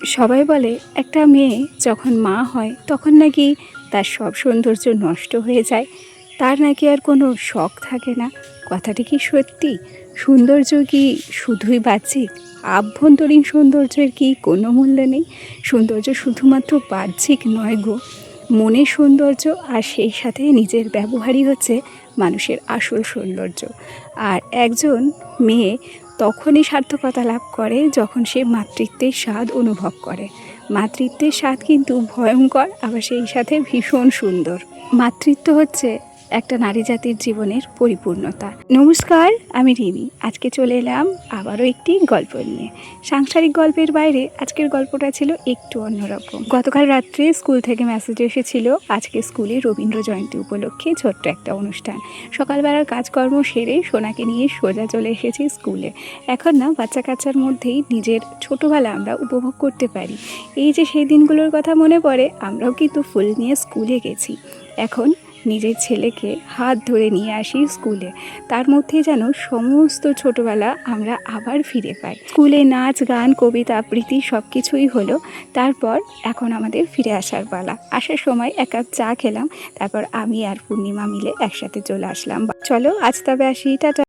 সবাই বলে একটা মেয়ে যখন মা হয় তখন নাকি তার সব সৌন্দর্য নষ্ট হয়ে যায়, তার নাকি আর কোনো শখ থাকে না। কথাটি কি সত্যি? সৌন্দর্য কি শুধুই বাহ্যিক? আভ্যন্তরীণ সৌন্দর্যের কি কোনো মূল্য নেই? সৌন্দর্য শুধুমাত্র বাহ্যিক নয় গো, মনের সৌন্দর্য আর সেই সাথে নিজের ব্যবহারই হচ্ছে মানুষের আসল সৌন্দর্য। আর একজন মেয়ে তখনই সার্থকতা লাভ করে যখন সে মাতৃত্বের স্বাদ অনুভব করে। মাতৃত্বের স্বাদ কিন্তু ভয়ঙ্কর, আবার সেই সাথে ভীষণ সুন্দর। মাতৃত্ব হচ্ছে একটা নারী জাতির জীবনের পরিপূর্ণতা। নমস্কার, আমি রিমি। আজকে চলে এলাম আবারও একটি গল্প নিয়ে। সাংসারিক গল্পের বাইরে আজকের গল্পটা ছিল একটু অন্যরকম। গতকাল রাত্রে স্কুল থেকে মেসেজ এসেছিল আজকে স্কুলে রবীন্দ্র জয়ন্তী উপলক্ষে ছোট্ট একটা অনুষ্ঠান। সকালবেলার কাজকর্ম সেরে সোনাকে নিয়ে সোজা চলে এসেছি স্কুলে। এখন না বাচ্চা কাচ্চার মধ্যেই নিজের ছোটোবেলা আমরা উপভোগ করতে পারি। এই যে সেই দিনগুলোর কথা মনে পড়ে, আমরাও কিন্তু ফুল নিয়ে স্কুলে গেছি। এখন নিজের ছেলেকে হাত ধরে নিয়ে আসি স্কুলে, তার মধ্যে যেন সমস্ত ছোটোবেলা আমরা আবার ফিরে পাই। স্কুলে নাচ গান কবিতা আবৃত্তি সব কিছুই হলো। তারপর এখন আমাদের ফিরে আসার পালা। আসার সময় এক কাপ চা খেলাম, তারপর আমি আর পূর্ণিমা মিলে একসাথে চলে আসলাম। চলো আজ তবে আসি, টাটা।